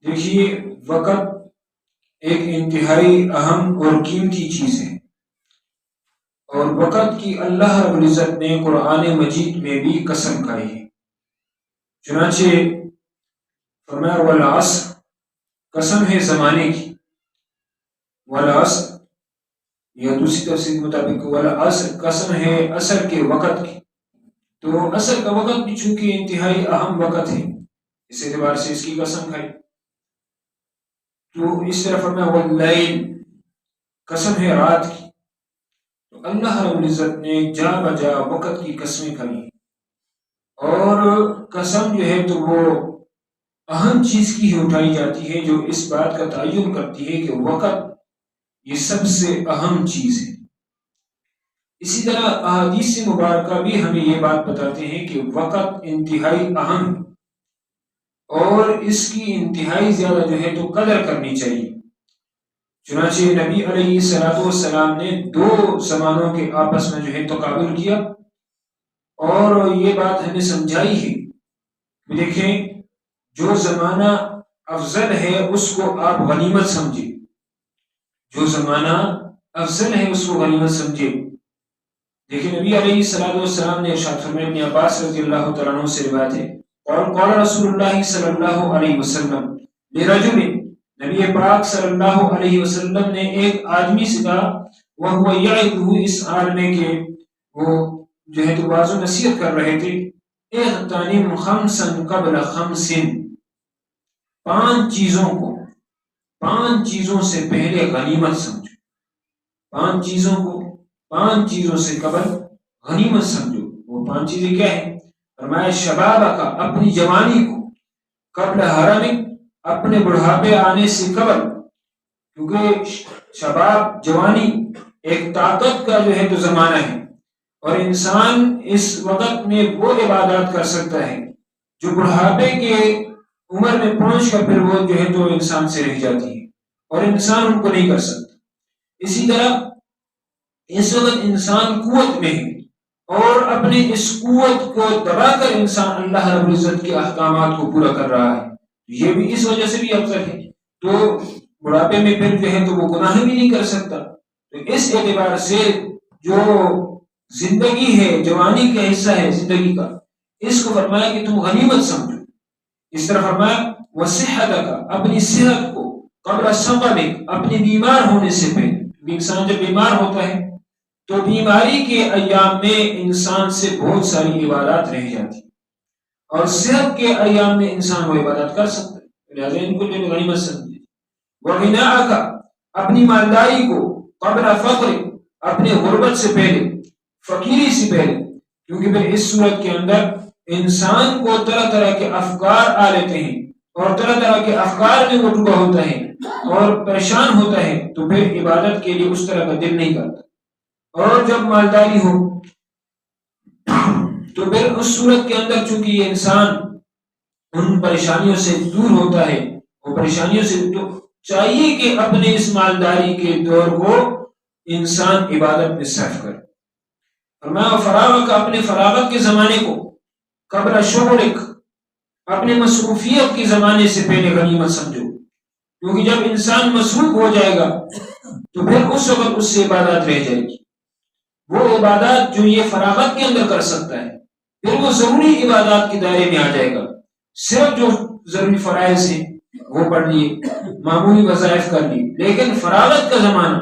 دیکھیے، وقت ایک انتہائی اہم اور قیمتی چیز ہے، اور وقت کی اللہ رب العزت نے قرآن مجید میں بھی قسم کھائی ہے۔ چنانچہ فرمایا والعصر، قسم ہے زمانے کی، والعصر یا دوسری تفسیر کے مطابق والعصر، قسم ہے عصر کے وقت کی۔ تو عصر کا وقت بھی چونکہ انتہائی اہم وقت ہے، اس اعتبار سے اس کی قسم کھائی۔ تو اس طرح فرمایا واللیل، قسم ہے رات کی۔ تو اللہ رب العزت نے جا بجا وقت کی قسمیں کھائی، اور قسم جو ہے تو وہ اہم چیز کی ہی اٹھائی جاتی ہے، جو اس بات کا تعین کرتی ہے کہ وقت یہ سب سے اہم چیز ہے۔ اسی طرح احادیث مبارکہ بھی ہمیں یہ بات بتاتے ہیں کہ وقت انتہائی اہم ہے، اور اس کی انتہائی زیادہ جو ہے تو قدر کرنی چاہیے۔ چنانچہ نبی علیہ السلام نے دو زمانوں کے آپس میں جو ہے تقابل کیا، اور یہ بات ہمیں سمجھائی ہے کہ دیکھیں، جو زمانہ افضل ہے اس کو آپ غنیمت سمجھیں، جو زمانہ افضل ہے اس کو غنیمت سمجھیں۔ دیکھیں، نبی علیہ السلام نے ارشاد فرمایا، ابن عباس رضی اللہ تعالیٰ عنہ سے روایت ہے، قال رسول اللہ صلی اللہ علیہ وسلم لرجل، نبی پاک صلی اللہ علیہ وسلم نے ایک آدمی سے کہا، وَهُوَ يَعِظُهُ، اس حال میں کہ وہ جو ہے تو واعظ و نصیحت کر رہے تھے، اغتنم خمسا قبل خمس، پانچ چیزوں کو پانچ چیزوں سے پہلے غنیمت سمجھو، پانچ چیزوں کو پانچ چیزوں سے قبل غنیمت سمجھو۔ وہ پانچ چیزیں کیا ہیں؟ فرمایا شباب کا، اپنی جوانی کو، قبل حرم، اپنے بڑھاپے آنے سے قبل، کیونکہ شباب جوانی ایک طاقت کا جو ہے تو زمانہ ہے، اور انسان اس وقت میں وہ عبادات کر سکتا ہے جو بڑھاپے کے عمر میں پہنچ کر پھر وہ جو ہے تو انسان سے رہ جاتی ہے، اور انسان ان کو نہیں کر سکتا۔ اسی طرح اس وقت انسان قوت میں ہے، اور اپنے اس قوت کو دبا کر انسان اللہ رب العزت کے احکامات کو پورا کر رہا ہے، یہ بھی اس وجہ سے بھی افضل ہے۔ تو بڑھاپے میں پھر جو ہے تو وہ گناہ بھی نہیں کر سکتا۔ تو اس اعتبار سے جو زندگی ہے، جوانی کا حصہ ہے زندگی کا، اس کو فرمایا کہ تم غنیمت سمجھو۔ اس طرح فرمایا وصحتک، اپنی صحت کو، قبل سقمک، اپنی بیمار ہونے سے پہلے۔ انسان جب بیمار ہوتا ہے تو بیماری کے ایام میں انسان سے بہت ساری عبادات رہ جاتی، اور صحت کے ایام میں انسان وہ عبادات کر سکتا ہے، لہذا ان کو جو غنیمت سمجھے۔ وغناءک، اپنی مالداری کو، قبل فقر، اپنے غربت سے پہلے، فقیری سے پہلے، کیونکہ پھر اس صورت کے اندر انسان کو طرح طرح کے افکار آ لیتے ہیں، اور طرح طرح کے افکار میں وہ ڈوبا ہوتا ہے اور پریشان ہوتا ہے، تو پھر عبادت کے لیے اس طرح کا دل نہیں کرتا۔ اور جب مالداری ہو تو پھر اس صورت کے اندر چونکہ یہ انسان ان پریشانیوں سے دور ہوتا ہے، وہ پریشانیوں سے تو چاہیے کہ اپنے اس مالداری کے دور کو انسان عبادت میں صرف کرے۔ فرمایا فراغت، اپنے فراغت کے زمانے کو، قبل شغلک، اپنے مصروفیت کے زمانے سے پہلے غنیمت سمجھو، کیونکہ جب انسان مصروف ہو جائے گا تو پھر اس وقت اس سے عبادات رہ جائے گی۔ وہ عبادات جو یہ فراغت کے اندر کر سکتا ہے، پھر وہ ضروری عبادات کے دائرے میں آ جائے گا۔ صرف جو ضروری فرائض ہیں وہ پڑھ لیے، معمولی وظائف کر لی، لیکن فراغت کا زمانہ،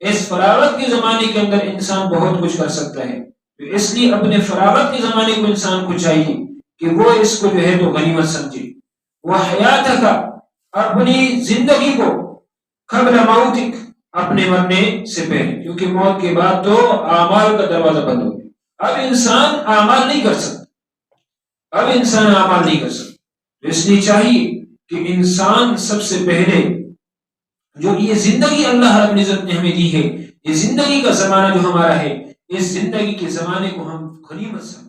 اس فراغت کے زمانے کے اندر انسان بہت کچھ کر سکتا ہے۔ تو اس لیے اپنے فراغت کے زمانے کو انسان کو چاہیے کہ وہ اس کو جو ہے تو غنیمت سمجھے۔ وہ حیاتک، اپنی زندگی کو، قبل موتک، اپنے مرنے سے پہلے، کیونکہ موت کے بعد تو اعمال کا دروازہ بند ہو گیا، اب انسان اعمال نہیں کر سکتا، اب انسان اعمال نہیں کر سکتا۔ اس لیے چاہیے کہ انسان سب سے پہلے جو یہ زندگی اللہ رب العزت نے ہمیں دی ہے، یہ زندگی کا زمانہ جو ہمارا ہے، اس زندگی کے زمانے کو ہم غنیمت سمجھیں۔